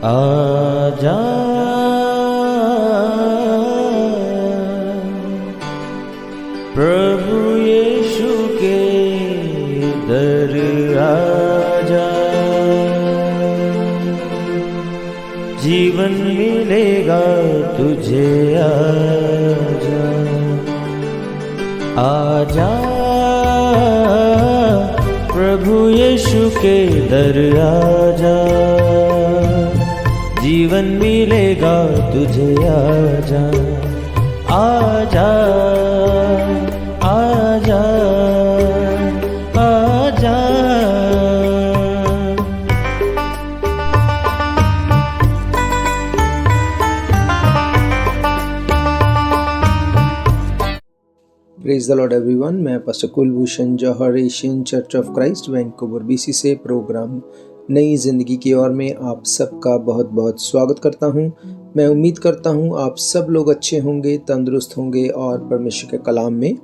आजा प्रभु यीशु के दर आजा, जीवन मिलेगा तुझे। आजा आजा प्रभु यीशु के दर आजा, जीवन मिलेगा तुझे। आजा आजा आजा आजा। Praise the Lord everyone. मैं pastor Kulbhushan Johar, Asian church of Christ Vancouver BC से प्रोग्राम नई ज़िंदगी की ओर में आप सबका बहुत बहुत स्वागत करता हूं। मैं उम्मीद करता हूं आप सब लोग अच्छे होंगे, तंदुरुस्त होंगे और परमेश्वर के कलाम में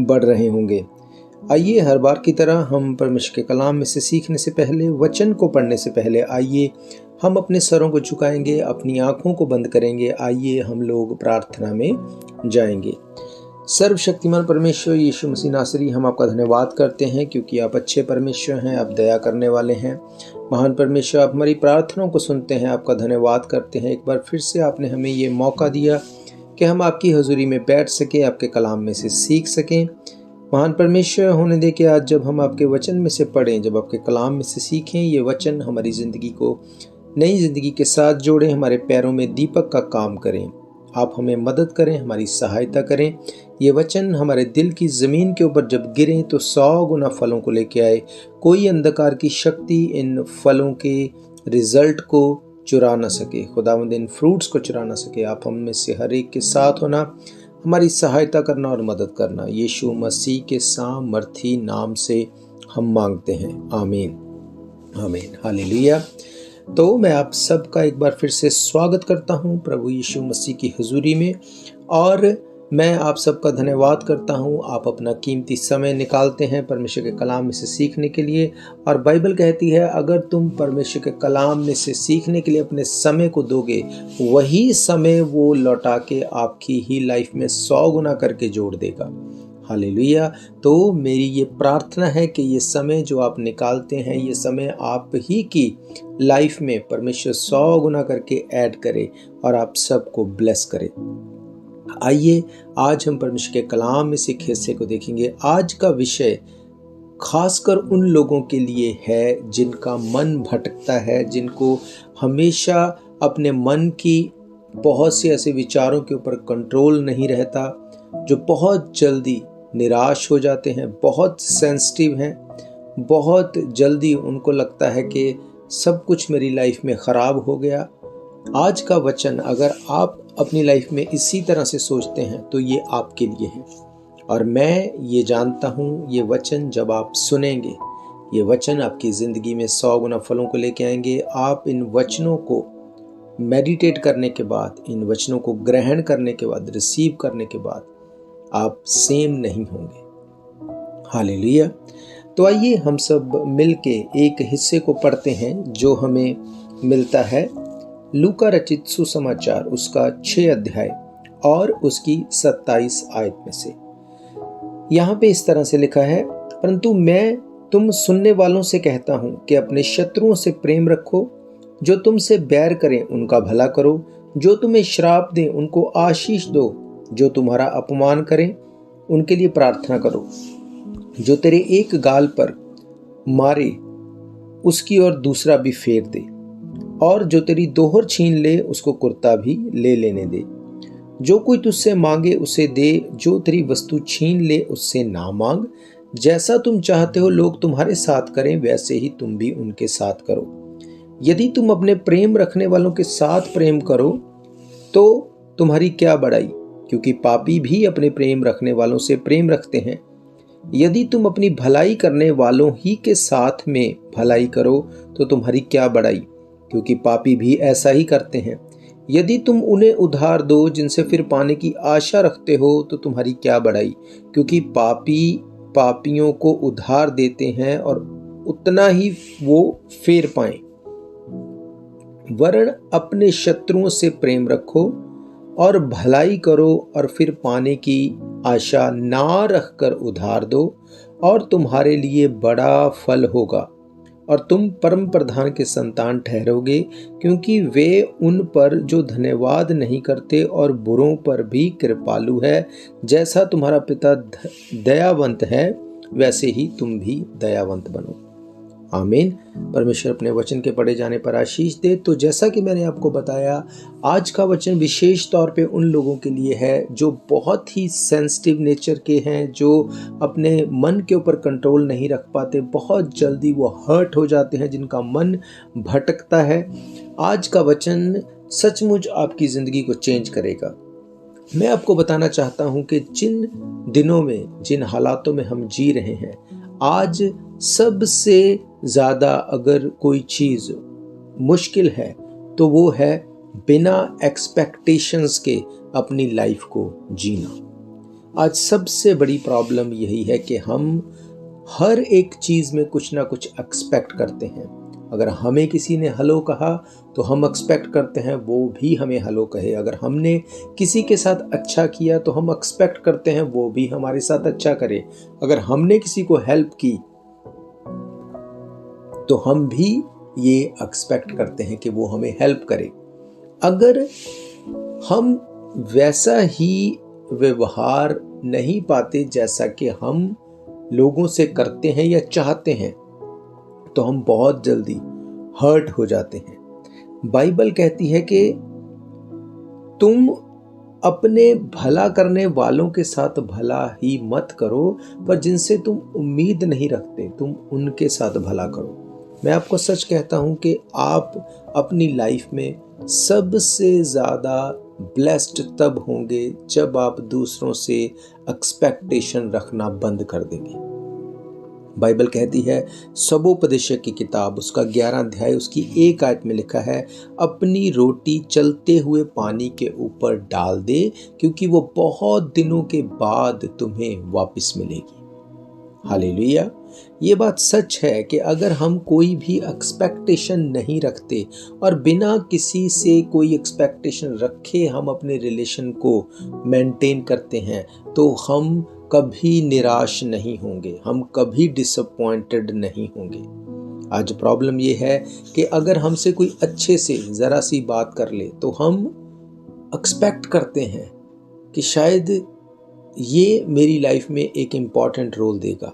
बढ़ रहे होंगे। आइए, हर बार की तरह हम परमेश्वर के कलाम में से सीखने से पहले, वचन को पढ़ने से पहले, आइए हम अपने सरों को झुकाएंगे, अपनी आँखों को बंद करेंगे। आइए हम लोग प्रार्थना में जाएंगे। सर्वशक्तिमान परमेश्वर यीशु मसीह नासरी, हम आपका धन्यवाद करते हैं क्योंकि आप अच्छे परमेश्वर हैं, आप दया करने वाले हैं। महान परमेश्वर, आप हमारी प्रार्थनाओं को सुनते हैं, आपका धन्यवाद करते हैं। एक बार फिर से आपने हमें ये मौका दिया कि हम आपकी हजूरी में बैठ सकें, आपके कलाम में से सीख सकें। महान परमेश्वर, होने दे कि आज जब हम आपके वचन में से पढ़ें, जब आपके कलाम में से सीखें, ये वचन हमारी ज़िंदगी को नई ज़िंदगी के साथ जोड़ें, हमारे पैरों में दीपक का काम करें। आप हमें मदद करें, हमारी सहायता करें। ये वचन हमारे दिल की ज़मीन के ऊपर जब गिरें तो 100 गुना फलों को लेके आए। कोई अंधकार की शक्ति इन फलों के रिजल्ट को चुरा ना सके, खुदावंद इन फ्रूट्स को चुरा ना सके। आप हम में से हर एक के साथ होना, हमारी सहायता करना और मदद करना। यीशु मसीह के सामर्थी नाम से हम मांगते हैं, आमीन आमीन, हालेलुया। तो मैं आप सबका एक बार फिर से स्वागत करता हूं प्रभु यीशु मसीह की हुजूरी में, और मैं आप सबका धन्यवाद करता हूं। आप अपना कीमती समय निकालते हैं परमेश्वर के कलाम में से सीखने के लिए। और बाइबल कहती है, अगर तुम परमेश्वर के कलाम में से सीखने के लिए अपने समय को दोगे, वही समय वो लौटा के आपकी ही लाइफ में 100 गुना करके जोड़ देगा। हालेलुया। तो मेरी ये प्रार्थना है कि ये समय जो आप निकालते हैं, ये समय आप ही की लाइफ में परमेश्वर 100 गुना करके ऐड करे और आप सबको ब्लेस करे। आइए आज हम परमेश्वर के कलाम में से एक हिस्से को देखेंगे। आज का विषय खासकर उन लोगों के लिए है जिनका मन भटकता है, जिनको हमेशा अपने मन की बहुत से ऐसे विचारों के ऊपर कंट्रोल नहीं रहता, जो बहुत जल्दी निराश हो जाते हैं, बहुत सेंसिटिव हैं, बहुत जल्दी उनको लगता है कि सब कुछ मेरी लाइफ में ख़राब हो गया। आज का वचन अगर आप अपनी लाइफ में इसी तरह से सोचते हैं तो ये आपके लिए है। और मैं ये जानता हूँ, ये वचन जब आप सुनेंगे, ये वचन आपकी ज़िंदगी में 100 गुना फलों को लेके आएंगे। आप इन वचनों को मेडिटेट करने के बाद, इन वचनों को ग्रहण करने के बाद, रिसीव करने के बाद आप सेम नहीं होंगे। हालेलुया। तो आइए हम सब मिलके एक हिस्से को पढ़ते हैं जो हमें मिलता है लूका रचित सुसमाचार, उसका 6 अध्याय और उसकी 27 आयत में से। यहाँ पे इस तरह से लिखा है, परंतु मैं तुम सुनने वालों से कहता हूँ कि अपने शत्रुओं से प्रेम रखो, जो तुमसे बैर करें उनका भला करो, जो तुम्हें श्राप दें उनको आशीष दो, जो तुम्हारा अपमान करें उनके लिए प्रार्थना करो, जो तेरे एक गाल पर मारे उसकी ओर दूसरा भी फेर दे, और जो तेरी दोहर छीन ले उसको कुर्ता भी ले लेने दे। जो कोई तुझसे मांगे उसे दे, जो तेरी वस्तु छीन ले उससे ना मांग। जैसा तुम चाहते हो लोग तुम्हारे साथ करें, वैसे ही तुम भी उनके साथ करो। यदि तुम अपने प्रेम रखने वालों के साथ प्रेम करो तो तुम्हारी क्या बड़ाई, क्योंकि पापी भी अपने प्रेम रखने वालों से प्रेम रखते हैं। यदि तुम अपनी भलाई करने वालों ही के साथ में भलाई करो तो तुम्हारी क्या बड़ाई, क्योंकि पापी भी ऐसा ही करते हैं। यदि तुम उन्हें उधार दो जिनसे फिर पाने की आशा रखते हो तो तुम्हारी क्या बड़ाई, क्योंकि पापी पापियों को उधार देते हैं और उतना ही वो फेर पाएं। वरन अपने शत्रुओं से प्रेम रखो और भलाई करो, और फिर पाने की आशा ना रखकर उधार दो, और तुम्हारे लिए बड़ा फल होगा और तुम परम प्रधान के संतान ठहरोगे, क्योंकि वे उन पर जो धन्यवाद नहीं करते और बुरों पर भी कृपालु है। जैसा तुम्हारा पिता दयावंत है, वैसे ही तुम भी दयावंत बनो। आमीन। परमेश्वर अपने वचन के पढ़े जाने पर आशीष दे। तो जैसा कि मैंने आपको बताया, आज का वचन विशेष तौर पे उन लोगों के लिए है जो बहुत ही सेंसिटिव नेचर के हैं, जो अपने मन के ऊपर कंट्रोल नहीं रख पाते, बहुत जल्दी वो हर्ट हो जाते हैं, जिनका मन भटकता है। आज का वचन सचमुच आपकी ज़िंदगी को चेंज करेगा। मैं आपको बताना चाहता हूँ कि जिन दिनों में, जिन हालातों में हम जी रहे हैं, आज सबसे ज़्यादा अगर कोई चीज़ मुश्किल है तो वो है बिना एक्सपेक्टेशंस के अपनी लाइफ को जीना। आज सबसे बड़ी प्रॉब्लम यही है कि हम हर एक चीज़ में कुछ ना कुछ एक्सपेक्ट करते हैं। अगर हमें किसी ने हेलो कहा तो हम एक्सपेक्ट करते हैं वो भी हमें हेलो कहे। अगर हमने किसी के साथ अच्छा किया तो हम एक्सपेक्ट करते हैं वो भी हमारे साथ अच्छा करे। अगर हमने किसी को हेल्प की तो हम भी ये एक्सपेक्ट करते हैं कि वो हमें हेल्प करे। अगर हम वैसा ही व्यवहार नहीं पाते जैसा कि हम लोगों से करते हैं या चाहते हैं, तो हम बहुत जल्दी हर्ट हो जाते हैं। बाइबल कहती है कि तुम अपने भला करने वालों के साथ भला ही मत करो, पर जिनसे तुम उम्मीद नहीं रखते तुम उनके साथ भला करो। मैं आपको सच कहता हूं कि आप अपनी लाइफ में सबसे ज़्यादा ब्लेस्ड तब होंगे जब आप दूसरों से एक्सपेक्टेशन रखना बंद कर देंगे। बाइबल कहती है, सबोपदेशक की किताब उसका 11 अध्याय उसकी 1 आयत में लिखा है, अपनी रोटी चलते हुए पानी के ऊपर डाल दे, क्योंकि वो बहुत दिनों के बाद तुम्हें वापस मिलेगी। हालेलुया। ये बात सच है कि अगर हम कोई भी एक्सपेक्टेशन नहीं रखते और बिना किसी से कोई एक्सपेक्टेशन रखे हम अपने रिलेशन को मेंटेन करते हैं, तो हम कभी निराश नहीं होंगे, हम कभी डिसअपॉइंटेड नहीं होंगे। आज प्रॉब्लम ये है कि अगर हमसे कोई अच्छे से ज़रा सी बात कर ले तो हम एक्सपेक्ट करते हैं कि शायद ये मेरी लाइफ में एक इम्पॉर्टेंट रोल देगा।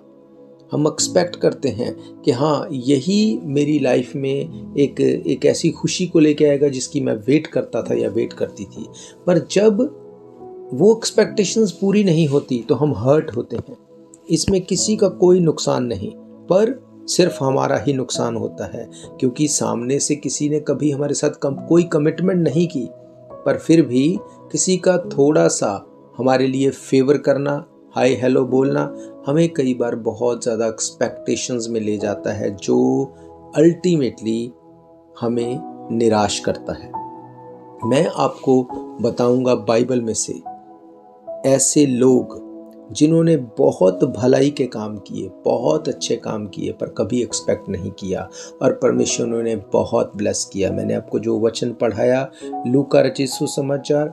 हम एक्सपेक्ट करते हैं कि हाँ, यही मेरी लाइफ में एक ऐसी खुशी को लेके आएगा जिसकी मैं वेट करता था या वेट करती थी। पर जब वो एक्सपेक्टेशंस पूरी नहीं होती तो हम हर्ट होते हैं। इसमें किसी का कोई नुकसान नहीं, पर सिर्फ हमारा ही नुकसान होता है, क्योंकि सामने से किसी ने कभी हमारे साथ कोई कमिटमेंट नहीं की, पर फिर भी किसी का थोड़ा सा हमारे लिए फेवर करना, हाय हेलो बोलना, हमें कई बार बहुत ज़्यादा एक्सपेक्टेशंस में ले जाता है, जो अल्टीमेटली हमें निराश करता है। मैं आपको बताऊंगा बाइबल में से ऐसे लोग जिन्होंने बहुत भलाई के काम किए, बहुत अच्छे काम किए, पर कभी एक्सपेक्ट नहीं किया और परमेश्वर ने उन्हें बहुत ब्लेस किया। मैंने आपको जो वचन पढ़ाया लूका रचित सुसमाचार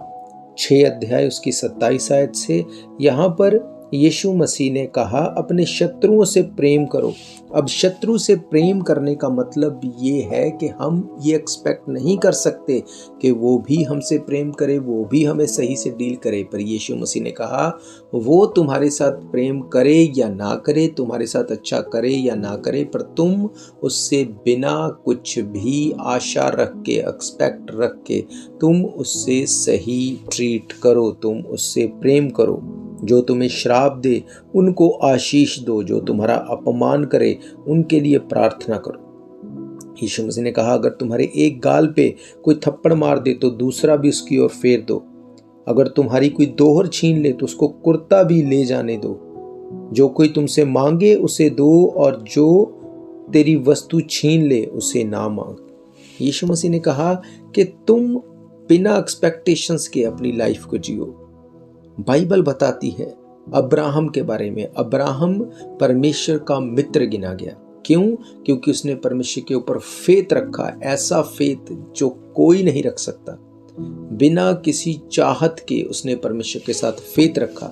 6 अध्याय उसकी 27 आयत से, यहाँ पर यीशु मसीह ने कहा अपने शत्रुओं से प्रेम करो। अब शत्रु से प्रेम करने का मतलब ये है कि हम ये एक्सपेक्ट नहीं कर सकते कि वो भी हमसे प्रेम करे, वो भी हमें सही से डील करे। पर यीशु मसीह ने कहा वो तुम्हारे साथ प्रेम करे या ना करे, तुम्हारे साथ अच्छा करे या ना करे, पर तुम उससे बिना कुछ भी आशा रख के, एक्सपेक्ट रख के तुम उससे सही ट्रीट करो, तुम उससे प्रेम करो। जो तुम्हें श्राप दे उनको आशीष दो, जो तुम्हारा अपमान करे उनके लिए प्रार्थना करो। यीशु मसीह ने कहा अगर तुम्हारे एक गाल पे कोई थप्पड़ मार दे तो दूसरा भी उसकी ओर फेर दो। अगर तुम्हारी कोई दोहर छीन ले तो उसको कुर्ता भी ले जाने दो। जो कोई तुमसे मांगे उसे दो, और जो तेरी वस्तु छीन ले उसे ना मांग। यीशु मसीह ने कहा कि तुम बिना एक्सपेक्टेशंस के अपनी लाइफ को जियो। बाइबल बताती है अब्राहम के बारे में, अब्राहम परमेश्वर का मित्र गिना गया। क्यों? क्योंकि उसने परमेश्वर के ऊपर फेथ रखा, ऐसा फेथ जो कोई नहीं रख सकता। बिना किसी चाहत के उसने परमेश्वर के साथ फेथ रखा।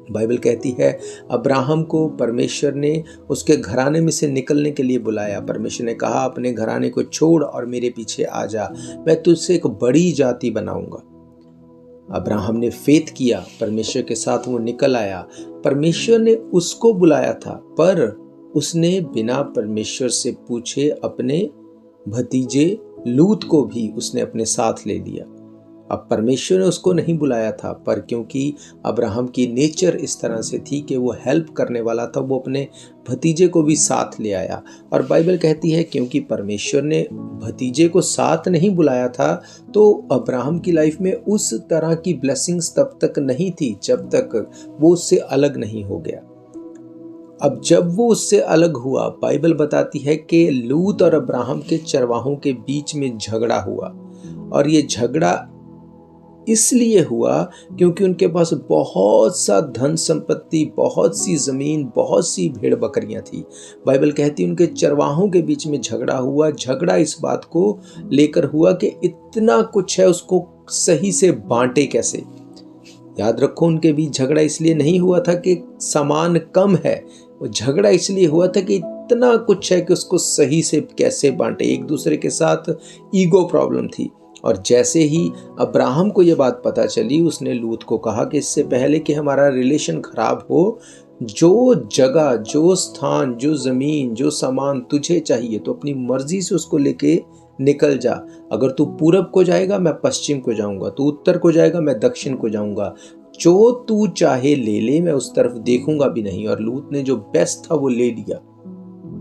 बाइबल कहती है अब्राहम को परमेश्वर ने उसके घराने में से निकलने के लिए बुलाया। परमेश्वर ने कहा अपने घराने को छोड़ और मेरे पीछे आ जा, मैं तुझसे एक बड़ी जाति बनाऊंगा। अब्राहम ने फेथ किया, परमेश्वर के साथ वो निकल आया। परमेश्वर ने उसको बुलाया था, पर उसने बिना परमेश्वर से पूछे अपने भतीजे लूत को भी उसने अपने साथ ले लिया। अब परमेश्वर ने उसको नहीं बुलाया था, पर क्योंकि अब्राहम की नेचर इस तरह से थी कि वो हेल्प करने वाला था, वो अपने भतीजे को भी साथ ले आया। और बाइबल कहती है क्योंकि परमेश्वर ने भतीजे को साथ नहीं बुलाया था, तो अब्राहम की लाइफ में उस तरह की ब्लेसिंग्स तब तक नहीं थी जब तक वो उससे अलग नहीं हो गया। अब जब वो उससे अलग हुआ, बाइबल बताती है कि लूत और अब्राहम के चरवाहों के बीच में झगड़ा हुआ। और ये झगड़ा इसलिए हुआ क्योंकि उनके पास बहुत सा धन संपत्ति, बहुत सी जमीन, बहुत सी भेड़ बकरियां थी। बाइबल कहती है उनके चरवाहों के बीच में झगड़ा हुआ। झगड़ा इस बात को लेकर हुआ कि इतना कुछ है, उसको सही से बांटे कैसे। याद रखो, उनके बीच झगड़ा इसलिए नहीं हुआ था कि सामान कम है, वो झगड़ा इसलिए हुआ था कि इतना कुछ है कि उसको सही से कैसे बांटे। एक दूसरे के साथ ईगो प्रॉब्लम थी। और जैसे ही अब्राहम को ये बात पता चली, उसने लूत को कहा कि इससे पहले कि हमारा रिलेशन खराब हो, जो जगह, जो स्थान, जो जमीन, जो सामान तुझे चाहिए तो अपनी मर्जी से उसको लेके निकल जा। अगर तू पूरब को जाएगा मैं पश्चिम को जाऊंगा, तू उत्तर को जाएगा मैं दक्षिण को जाऊंगा, जो तू चाहे ले ले, मैं उस तरफ देखूंगा भी नहीं। और लूत ने जो बेस्ट था वो ले लिया,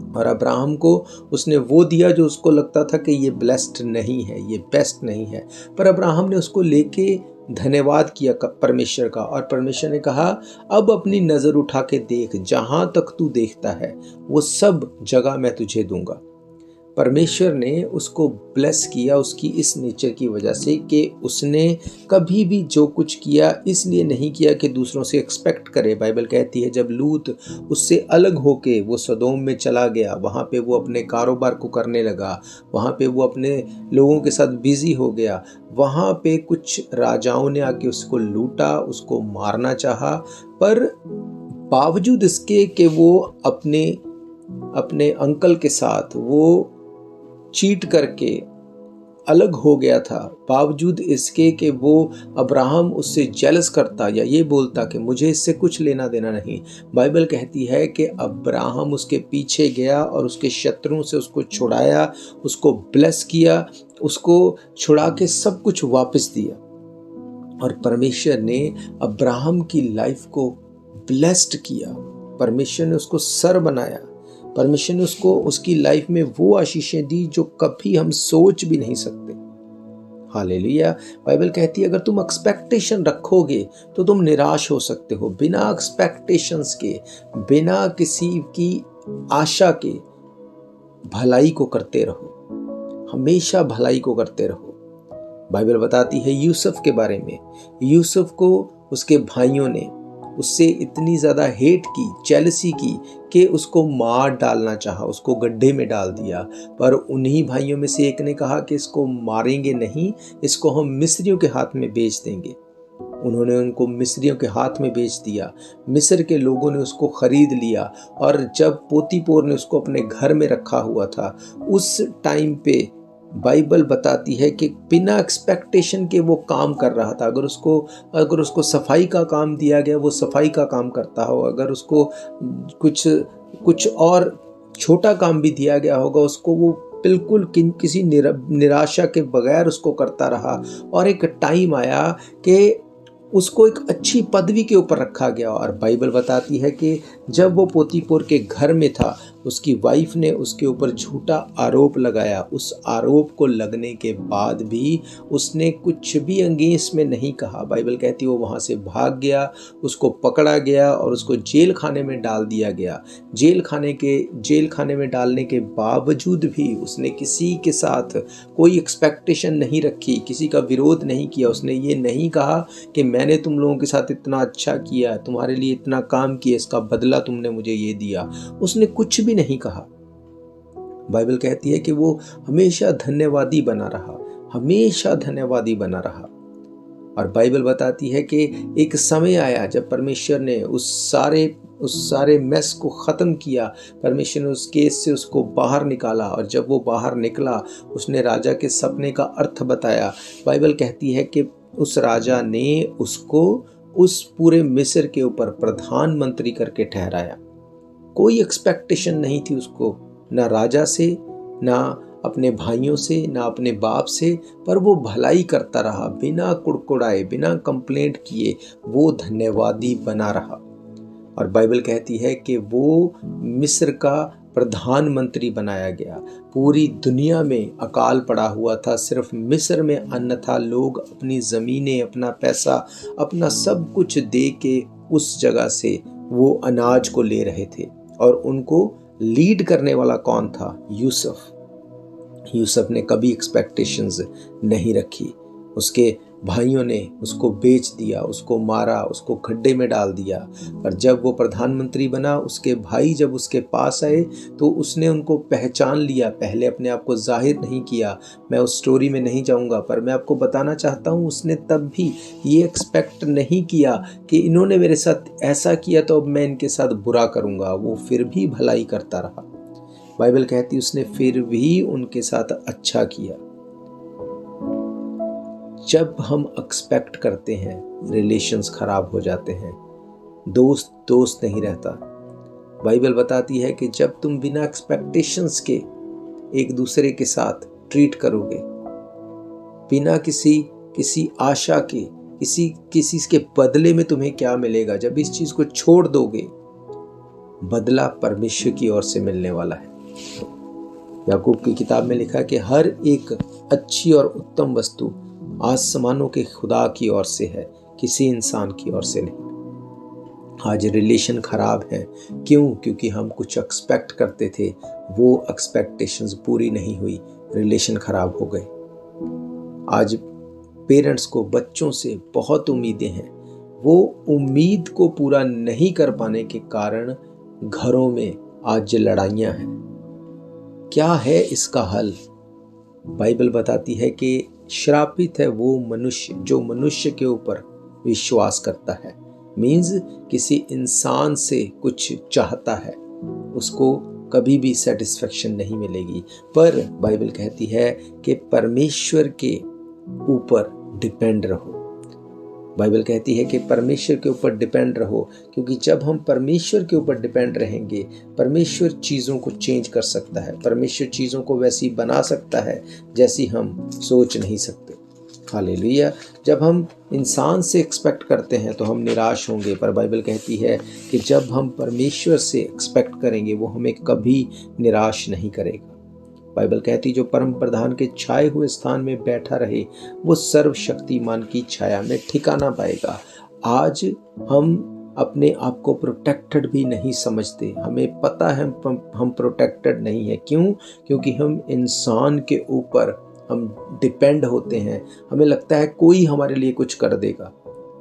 और अब्राहम को उसने वो दिया जो उसको लगता था कि ये ब्लेस्ड नहीं है, ये बेस्ट नहीं है। पर अब्राहम ने उसको लेके धन्यवाद किया परमेश्वर का, और परमेश्वर ने कहा अब अपनी नज़र उठा के देख, जहां तक तू देखता है वो सब जगह मैं तुझे दूंगा। परमेश्वर ने उसको ब्लेस किया उसकी इस नेचर की वजह से कि उसने कभी भी जो कुछ किया इसलिए नहीं किया कि दूसरों से एक्सपेक्ट करे। बाइबल कहती है जब लूत उससे अलग होके वो सदोम में चला गया, वहाँ पे वो अपने कारोबार को करने लगा, वहाँ पे वो अपने लोगों के साथ बिजी हो गया, वहाँ पे कुछ राजाओं ने आके उसको लूटा, उसको मारना चाहा, पर बावजूद इसके कि वो अपने अंकल के साथ वो चीट करके अलग हो गया था, बावजूद इसके कि वो अब्राहम उससे जेलस करता या ये बोलता कि मुझे इससे कुछ लेना देना नहीं, बाइबल कहती है कि अब्राहम उसके पीछे गया और उसके शत्रुओं से उसको छुड़ाया, उसको ब्लेस किया, उसको छुड़ा के सब कुछ वापस दिया। और परमेश्वर ने अब्राहम की लाइफ को ब्लेस्ड किया, परमेश्वर ने उसको सर बनाया, परमेश्वर ने उसको उसकी लाइफ में वो आशीषें दी जो कभी हम सोच भी नहीं सकते। हालेलुया। बाइबल कहती है अगर तुम एक्सपेक्टेशन रखोगे तो तुम निराश हो सकते हो। बिना एक्सपेक्टेशंस के, बिना किसी की आशा के भलाई को करते रहो, हमेशा भलाई को करते रहो। बाइबल बताती है यूसुफ के बारे में, यूसुफ को उसके भाइयों ने उससे इतनी ज़्यादा हेट की, जेलसी की कि उसको मार डालना चाहा, उसको गड्ढे में डाल दिया। पर उन्हीं भाइयों में से एक ने कहा कि इसको मारेंगे नहीं, इसको हम मिस्रियों के हाथ में बेच देंगे। उन्होंने उनको मिस्रियों के हाथ में बेच दिया। मिस्र के लोगों ने उसको खरीद लिया, और जब पोतीपोर ने उसको अपने घर में रखा हुआ था, उस टाइम पे बाइबल बताती है कि बिना एक्सपेक्टेशन के वो काम कर रहा था। अगर उसको सफाई का काम दिया गया वो सफाई का काम करता हो, अगर उसको कुछ और छोटा काम भी दिया गया होगा उसको वो बिल्कुल किसी निराशा के बगैर उसको करता रहा। और एक टाइम आया कि उसको एक अच्छी पदवी के ऊपर रखा गया। और बाइबल बताती है कि जब वो पोतीपोर के घर में था, उसकी वाइफ ने उसके ऊपर झूठा आरोप लगाया। उस आरोप को लगने के बाद भी उसने कुछ भी अगेंस्ट में नहीं कहा। बाइबल कहती है वो वहाँ से भाग गया, उसको पकड़ा गया और उसको जेल खाने में डाल दिया गया। जेल खाने में डालने के बावजूद भी उसने किसी के साथ कोई एक्सपेक्टेशन नहीं रखी, किसी का विरोध नहीं किया। उसने ये नहीं कहा कि मैंने तुम लोगों के साथ इतना अच्छा किया, तुम्हारे लिए इतना काम किया, इसका बदला तुमने मुझे ये दिया। उसने कुछ भी नहीं कहा। बाइबल कहती है कि वो हमेशा धन्यवादी बना रहा, हमेशा धन्यवादी बना रहा। और बाइबल बताती है कि एक समय आया जब परमेश्वर ने उस सारे मेस को ख़त्म किया। परमेश्वर ने उस केस से उसको बाहर निकाला, और जब वो बाहर निकला उसने राजा के सपने का अर्थ बताया। बाइबल कहती है कि उस राजा ने उसको उस पूरे मिस्र के ऊपर प्रधानमंत्री करके ठहराया। कोई एक्सपेक्टेशन नहीं थी उसको, ना राजा से, ना अपने भाइयों से, ना अपने बाप से, पर वो भलाई करता रहा, बिना कुड़कुड़ाए, बिना कंप्लेंट किए वो धन्यवादी बना रहा। और बाइबल कहती है कि वो मिस्र का प्रधानमंत्री बनाया गया। पूरी दुनिया में अकाल पड़ा हुआ था, सिर्फ मिस्र में अन्न था। लोग अपनी ज़मीनें, अपना पैसा, अपना सब कुछ दे के उस जगह से वो अनाज को ले रहे थे। और उनको लीड करने वाला कौन था? यूसुफ ने कभी एक्सपेक्टेशंस नहीं रखी। उसके भाइयों ने उसको बेच दिया, उसको मारा, उसको खड्डे में डाल दिया। पर जब वो प्रधानमंत्री बना, उसके भाई जब उसके पास आए तो उसने उनको पहचान लिया। पहले अपने आप को जाहिर नहीं किया। मैं उस स्टोरी में नहीं जाऊंगा, पर मैं आपको बताना चाहता हूँ उसने तब भी ये एक्सपेक्ट नहीं किया कि इन्होंने मेरे साथ ऐसा किया तो अब मैं इनके साथ बुरा करूँगा। वो फिर भी भलाई करता रहा। बाइबल कहती उसने फिर भी उनके साथ अच्छा किया। जब हम एक्सपेक्ट करते हैं, रिलेशंस खराब हो जाते हैं, दोस्त नहीं रहता। बाइबल बताती है कि जब तुम बिना एक्सपेक्टेशंस के एक दूसरे के साथ ट्रीट करोगे, बिना किसी आशा के, किसी के बदले में तुम्हें क्या मिलेगा, जब इस चीज को छोड़ दोगे, बदला परमेश्वर की ओर से मिलने वाला है। याकूब की किताब में लिखा कि हर एक अच्छी और उत्तम वस्तु आसमानों के खुदा की ओर से है, किसी इंसान की ओर से नहीं। आज रिलेशन खराब है। क्यों? क्योंकि हम कुछ एक्सपेक्ट करते थे, वो एक्सपेक्टेशंस पूरी नहीं हुई, रिलेशन खराब हो गए। आज पेरेंट्स को बच्चों से बहुत उम्मीदें हैं। वो उम्मीद को पूरा नहीं कर पाने के कारण घरों में आज लड़ाइयाँ हैं। क्या है इसका हल? बाइबल बताती है कि श्रापित है वो मनुष्य जो मनुष्य के ऊपर विश्वास करता है। मीन्स किसी इंसान से कुछ चाहता है, उसको कभी भी सेटिस्फेक्शन नहीं मिलेगी। पर बाइबल कहती है कि परमेश्वर के ऊपर डिपेंड रहो। बाइबल कहती है कि परमेश्वर के ऊपर डिपेंड रहो, क्योंकि जब हम परमेश्वर के ऊपर डिपेंड रहेंगे, परमेश्वर चीज़ों को चेंज कर सकता है। परमेश्वर चीज़ों को वैसी बना सकता है जैसी हम सोच नहीं सकते। हालेलुया। जब हम इंसान से एक्सपेक्ट करते हैं तो हम निराश होंगे, पर बाइबल कहती है कि जब हम परमेश्वर से एक्सपेक्ट करेंगे वो हमें कभी निराश नहीं करेगा। बाइबल कहती जो परम प्रधान के छाए हुए स्थान में बैठा रहे, वो सर्वशक्तिमान की छाया में ठिकाना पाएगा। आज हम अपने आप को प्रोटेक्टेड भी नहीं समझते। हमें पता है हम प्रोटेक्टेड नहीं है। क्यों? क्योंकि हम इंसान के ऊपर हम डिपेंड होते हैं। हमें लगता है कोई हमारे लिए कुछ कर देगा।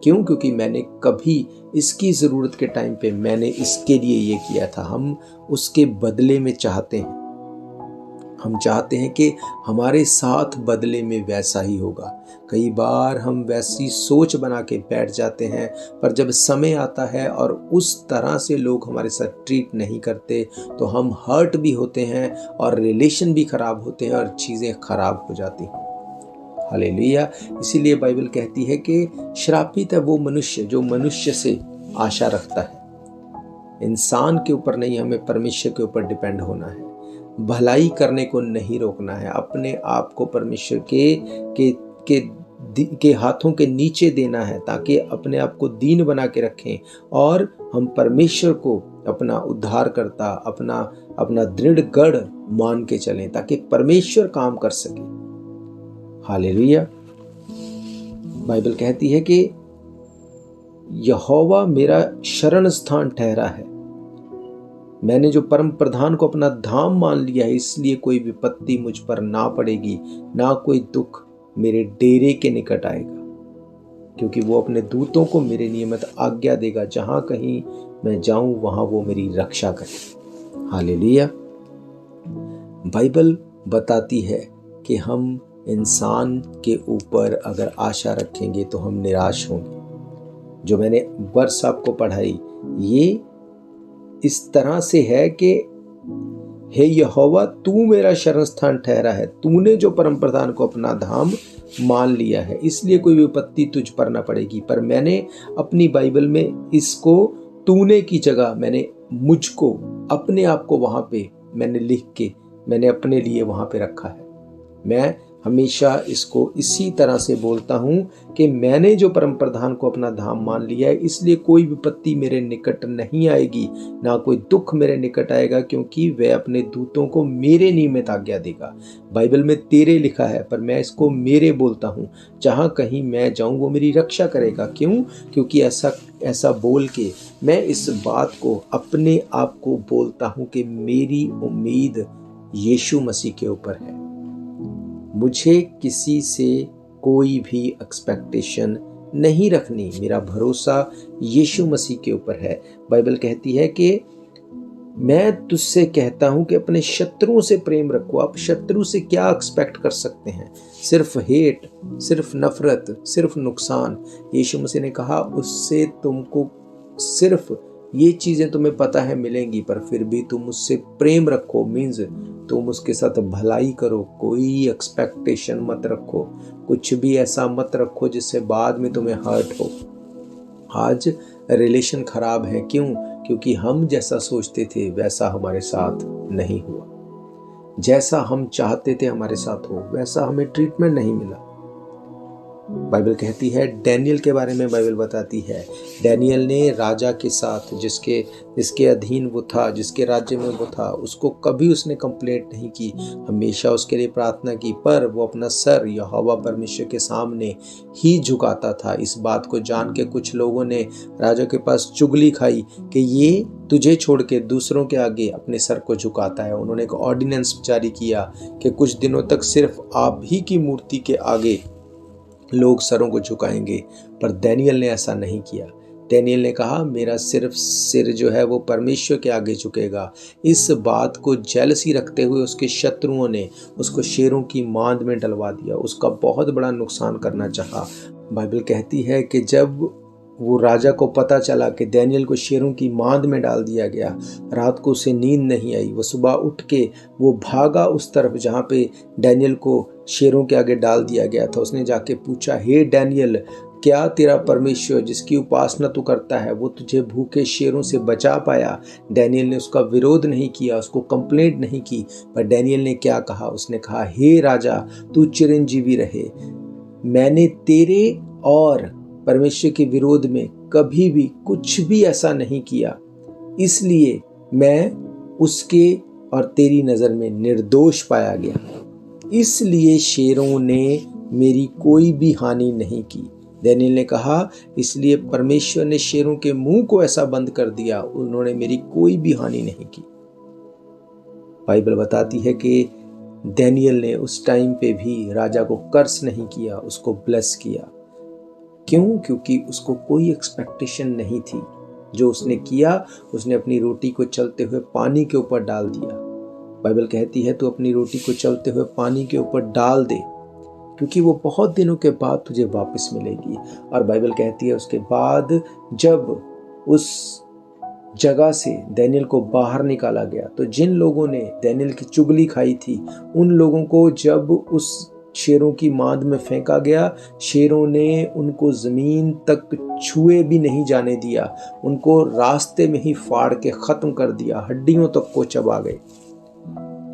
क्यों? क्योंकि मैंने कभी इसकी ज़रूरत के टाइम पे मैंने इसके लिए ये किया था। हम उसके बदले में चाहते हैं। हम चाहते हैं कि हमारे साथ बदले में वैसा ही होगा। कई बार हम वैसी सोच बना के बैठ जाते हैं, पर जब समय आता है और उस तरह से लोग हमारे साथ ट्रीट नहीं करते तो हम हर्ट भी होते हैं और रिलेशन भी खराब होते हैं और चीज़ें खराब हो जाती हैं। हालेलुया। इसीलिए बाइबल कहती है कि श्रापित है वो मनुष्य जो मनुष्य से आशा रखता है। इंसान के ऊपर नहीं, हमें परमेश्वर के ऊपर डिपेंड होना है। भलाई करने को नहीं रोकना है। अपने आप को परमेश्वर के हाथों के नीचे देना है, ताकि अपने आप को दीन बना के रखें और हम परमेश्वर को अपना उद्धारकर्ता, अपना दृढ़ गढ़ मान के चलें, ताकि परमेश्वर काम कर सके। हालेलुया। बाइबल कहती है कि यहोवा मेरा शरण स्थान ठहरा है। मैंने जो परम प्रधान को अपना धाम मान लिया है, इसलिए कोई विपत्ति मुझ पर ना पड़ेगी, ना कोई दुख मेरे डेरे के निकट आएगा, क्योंकि वो अपने दूतों को मेरे नियमित आज्ञा देगा। जहां कहीं मैं जाऊं वहां वो मेरी रक्षा करे। हालेलुया। बाइबल बताती है कि हम इंसान के ऊपर अगर आशा रखेंगे तो हम निराश होंगे। जो मैंने वर्ष आपको पढ़ाई ये इस तरह से है कि हे यहोवा तू मेरा शरण स्थान ठहरा है, तूने जो परम प्रधान को अपना धाम मान लिया है, इसलिए कोई विपत्ति तुझ पर न पड़ेगी। पर मैंने अपनी बाइबल में इसको तूने की जगह मैंने मुझको अपने आप को वहां पे मैंने लिख के मैंने अपने लिए वहां पे रखा है। मैं हमेशा इसको इसी तरह से बोलता हूं कि मैंने जो परम प्रधान को अपना धाम मान लिया है, इसलिए कोई विपत्ति मेरे निकट नहीं आएगी, ना कोई दुख मेरे निकट आएगा, क्योंकि वह अपने दूतों को मेरे निमित्त आज्ञा देगा। बाइबल में तेरे लिखा है, पर मैं इसको मेरे बोलता हूं। जहां कहीं मैं जाऊं वो मेरी रक्षा करेगा। क्यों? क्योंकि ऐसा बोल के मैं इस बात को अपने आप को बोलता हूं कि मेरी उम्मीद यीशु मसीह के ऊपर है। मुझे किसी से कोई भी एक्सपेक्टेशन नहीं रखनी, मेरा भरोसा यीशु मसीह के ऊपर है। बाइबल कहती है कि मैं तुझसे कहता हूं कि अपने शत्रुओं से प्रेम रखो। आप शत्रु से क्या एक्सपेक्ट कर सकते हैं? सिर्फ हेट, सिर्फ नफरत, सिर्फ नुकसान। यीशु मसीह ने कहा उससे तुमको सिर्फ ये चीजें तुम्हें पता है मिलेंगी, पर फिर भी तुम उससे प्रेम रखो। मीन्स तुम उसके साथ भलाई करो, कोई एक्सपेक्टेशन मत रखो, कुछ भी ऐसा मत रखो जिससे बाद में तुम्हें हर्ट हो। आज रिलेशन खराब है। क्यों? क्योंकि हम जैसा सोचते थे वैसा हमारे साथ नहीं हुआ, जैसा हम चाहते थे हमारे साथ हो वैसा हमें ट्रीटमेंट नहीं मिला। बाइबल कहती है, डैनियल के बारे में बाइबल बताती है, डैनियल ने राजा के साथ जिसके अधीन वो था, जिसके राज्य में वो था, उसको कभी उसने कंप्लेंट नहीं की, हमेशा उसके लिए प्रार्थना की, पर वो अपना सर यहोवा परमेश्वर के सामने ही झुकाता था। इस बात को जान के कुछ लोगों ने राजा के पास चुगली खाई कि ये तुझे छोड़ के दूसरों के आगे अपने सर को झुकाता है। उन्होंने एक ऑर्डिनेंस जारी किया कि कुछ दिनों तक सिर्फ आप ही की मूर्ति के आगे लोग सरों को झुकाएंगे, पर डैनियल ने ऐसा नहीं किया। डैनियल ने कहा मेरा सिर्फ सिर जो है वो परमेश्वर के आगे झुकेगा। इस बात को जेलसी रखते हुए उसके शत्रुओं ने उसको शेरों की मांद में डलवा दिया, उसका बहुत बड़ा नुकसान करना चाहा। बाइबल कहती है कि जब वो राजा को पता चला कि डैनियल को शेरों की मांद में डाल दिया गया, रात को उसे नींद नहीं आई। वो सुबह उठ के वो भागा उस तरफ जहाँ पे डैनियल को शेरों के आगे डाल दिया गया था। उसने जाके पूछा, हे डैनियल, क्या तेरा परमेश्वर जिसकी उपासना तू करता है वो तुझे भूखे शेरों से बचा पाया? डैनियल ने उसका विरोध नहीं किया, उसको कंप्लेंट नहीं की, पर डैनियल ने क्या कहा? उसने कहा, हे राजा तू चिरंजीवी रहे, मैंने तेरे और परमेश्वर के विरोध में कभी भी कुछ भी ऐसा नहीं किया, इसलिए मैं उसके और तेरी नज़र में निर्दोष पाया गया, इसलिए शेरों ने मेरी कोई भी हानि नहीं की। डैनियल ने कहा इसलिए परमेश्वर ने शेरों के मुंह को ऐसा बंद कर दिया, उन्होंने मेरी कोई भी हानि नहीं की। बाइबल बताती है कि डैनियल ने उस टाइम पे भी राजा को कर्स नहीं किया, उसको ब्लेस किया। क्यों? क्योंकि उसको कोई एक्सपेक्टेशन नहीं थी। जो उसने किया, उसने अपनी रोटी को चलते हुए पानी के ऊपर डाल दिया। बाइबल कहती है तू अपनी रोटी को चलते हुए पानी के ऊपर डाल दे, क्योंकि वो बहुत दिनों के बाद तुझे वापस मिलेगी। और बाइबल कहती है उसके बाद जब उस जगह से डैनियल को बाहर निकाला गया, तो जिन लोगों ने डैनियल की चुगली खाई थी, उन लोगों को जब उस शेरों की मांद में फेंका गया, शेरों ने उनको जमीन तक छुए भी नहीं जाने दिया, उनको रास्ते में ही फाड़ के खत्म कर दिया, हड्डियों तक को चबा गए।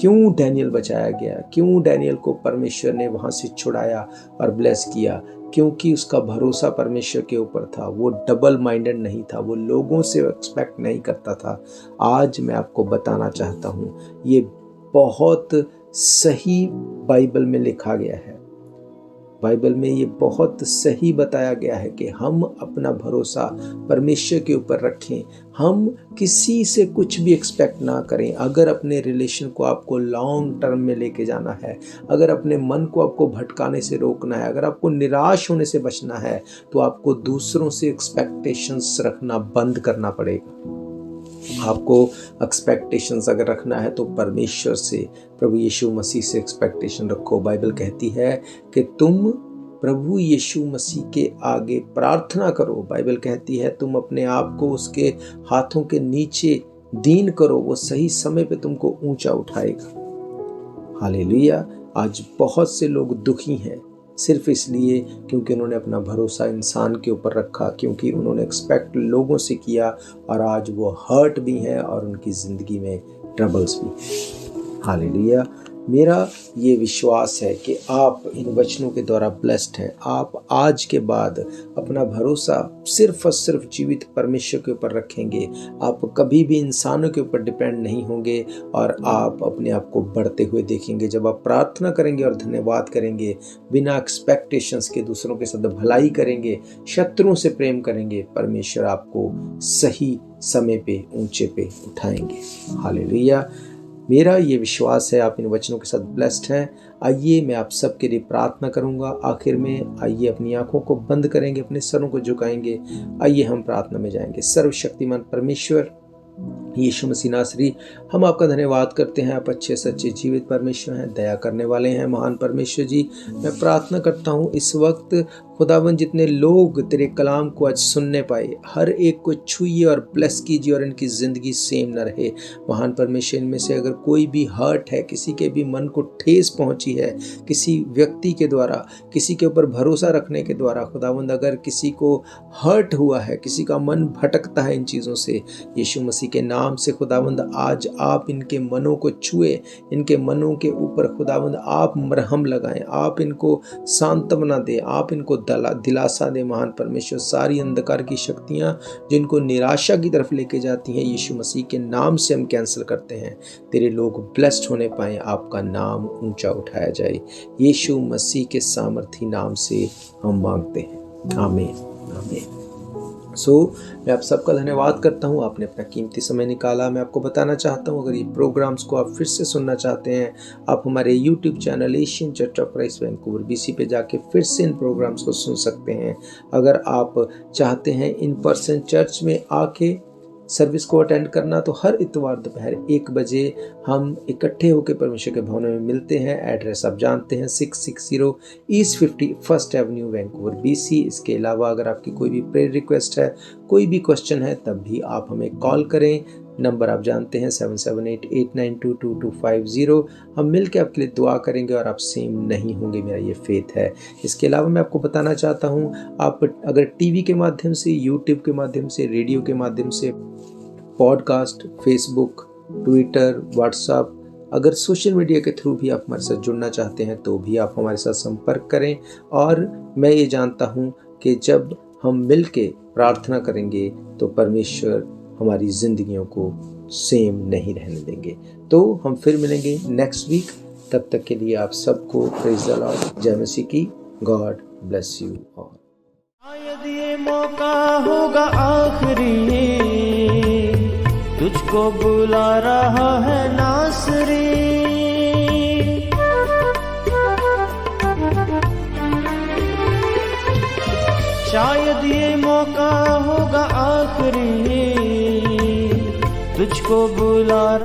क्यों डैनियल बचाया गया? क्यों डैनियल को परमेश्वर ने वहां से छुड़ाया और ब्लेस किया? क्योंकि उसका भरोसा परमेश्वर के ऊपर था। वो डबल माइंडेड नहीं था, वो लोगों से एक्सपेक्ट नहीं करता था। आज मैं आपको बताना चाहता हूँ, ये बहुत सही बाइबल में लिखा गया है। बाइबल में ये बहुत सही बताया गया है कि हम अपना भरोसा परमेश्वर के ऊपर रखें, हम किसी से कुछ भी एक्सपेक्ट ना करें। अगर अपने रिलेशन को आपको लॉन्ग टर्म में लेके जाना है, अगर अपने मन को आपको भटकाने से रोकना है, अगर आपको निराश होने से बचना है, तो आपको दूसरों से एक्सपेक्टेशंस रखना बंद करना पड़ेगा। आपको एक्सपेक्टेशंस अगर रखना है तो परमेश्वर से, प्रभु यीशु मसीह से एक्सपेक्टेशन रखो। बाइबल कहती है कि तुम प्रभु यीशु मसीह के आगे प्रार्थना करो। बाइबल कहती है तुम अपने आप को उसके हाथों के नीचे दीन करो, वो सही समय पे तुमको ऊंचा उठाएगा। हालेलुया। आज बहुत से लोग दुखी हैं सिर्फ इसलिए क्योंकि उन्होंने अपना भरोसा इंसान के ऊपर रखा, क्योंकि उन्होंने एक्सपेक्ट लोगों से किया और आज वो हर्ट भी हैं और उनकी ज़िंदगी में ट्रबल्स भी हैं। हालेलुया। मेरा ये विश्वास है कि आप इन वचनों के द्वारा ब्लेस्ड हैं। आप आज के बाद अपना भरोसा सिर्फ और सिर्फ जीवित परमेश्वर के ऊपर रखेंगे। आप कभी भी इंसानों के ऊपर डिपेंड नहीं होंगे और आप अपने आप को बढ़ते हुए देखेंगे। जब आप प्रार्थना करेंगे और धन्यवाद करेंगे, बिना एक्सपेक्टेशंस के दूसरों के साथ भलाई करेंगे, शत्रुओं से प्रेम करेंगे, परमेश्वर आपको सही समय पे ऊंचे पे उठाएंगे। हालेलुया। मेरा ये विश्वास है आप इन वचनों के साथ ब्लेस्ड हैं। आइए मैं आप सबके लिए प्रार्थना करूंगा। आखिर में आइए अपनी आंखों को बंद करेंगे, अपने सरों को झुकाएंगे। आइए हम प्रार्थना में जाएंगे। सर्वशक्तिमान परमेश्वर यीशु मसीह नासरी, हम आपका धन्यवाद करते हैं। आप अच्छे सच्चे जीवित परमेश्वर हैं, दया करने वाले हैं, महान परमेश्वर जी। मैं प्रार्थना करता हूँ इस वक्त खुदावन जितने लोग तेरे कलाम को आज सुनने पाए, हर एक को छुइए और ब्लेस कीजिए और इनकी ज़िंदगी सेम न रहे। महान परमेश्वर, इनमें से अगर कोई भी हर्ट है, किसी के भी मन को ठेस पहुंची है, किसी व्यक्ति के द्वारा, किसी के ऊपर भरोसा रखने के द्वारा, खुदावंद अगर किसी को हर्ट हुआ है, किसी का मन भटकता है इन चीज़ों से, यीशु मसीह के नाम से खुदावंद आज आप इनके मनों को छुए, इनके मनों के ऊपर खुदावंद आप मरहम लगाएं, आप इनको सांत्वना दें, आप इनको दिलासा दे। महान परमेश्वर, सारी अंधकार की शक्तियां जिनको निराशा की तरफ लेके जाती हैं, यीशु मसीह के नाम से हम कैंसिल करते हैं। तेरे लोग ब्लेस्ड होने पाए, आपका नाम ऊंचा उठाया जाए। यीशु मसीह के सामर्थी नाम से हम मांगते हैं, आमीन आमीन। मैं आप सबका धन्यवाद करता हूँ, आपने अपना कीमती समय निकाला। मैं आपको बताना चाहता हूँ, अगर ये प्रोग्राम्स को आप फिर से सुनना चाहते हैं, आप हमारे YouTube channel Asian church of Christ Vancouver BC पे जाके फिर से इन प्रोग्राम्स को सुन सकते हैं। अगर आप चाहते हैं इन पर्सन चर्च में आके सर्विस को अटेंड करना, तो हर इतवार दोपहर 1 बजे हम इकट्ठे होकर परमेश्वर के भवन में मिलते हैं। एड्रेस आप जानते हैं, 660 east 51st Avenue Vancouver BC। इसके अलावा अगर आपकी कोई भी प्रेयर रिक्वेस्ट है, कोई भी क्वेश्चन है, तब भी आप हमें कॉल करें। नंबर आप जानते हैं 7788922250। हम मिलकर आपके लिए दुआ करेंगे और आप सेम नहीं होंगे, मेरा ये फेथ है। इसके अलावा मैं आपको बताना चाहता हूँ, आप अगर टीवी के माध्यम से, यूट्यूब के माध्यम से, रेडियो के माध्यम से, पॉडकास्ट, फेसबुक, ट्विटर, व्हाट्सएप, अगर सोशल मीडिया के थ्रू भी आप हमारे साथ जुड़ना चाहते हैं तो भी आप हमारे साथ संपर्क करें। और मैं ये जानता हूँ कि जब हम मिल के प्रार्थना करेंगे तो परमेश्वर हमारी जिंदगियों को सेम नहीं रहने देंगे। तो हम फिर मिलेंगे नेक्स्ट वीक। तब तक के लिए आप सबको प्रेज द लॉर्ड, जय मसीह की। God bless you all. शायद ये मौका होगा आखिरी, तुझको बुला रहा है नासरी। शायद ये मौका होगा आखिरी, तुझको बुला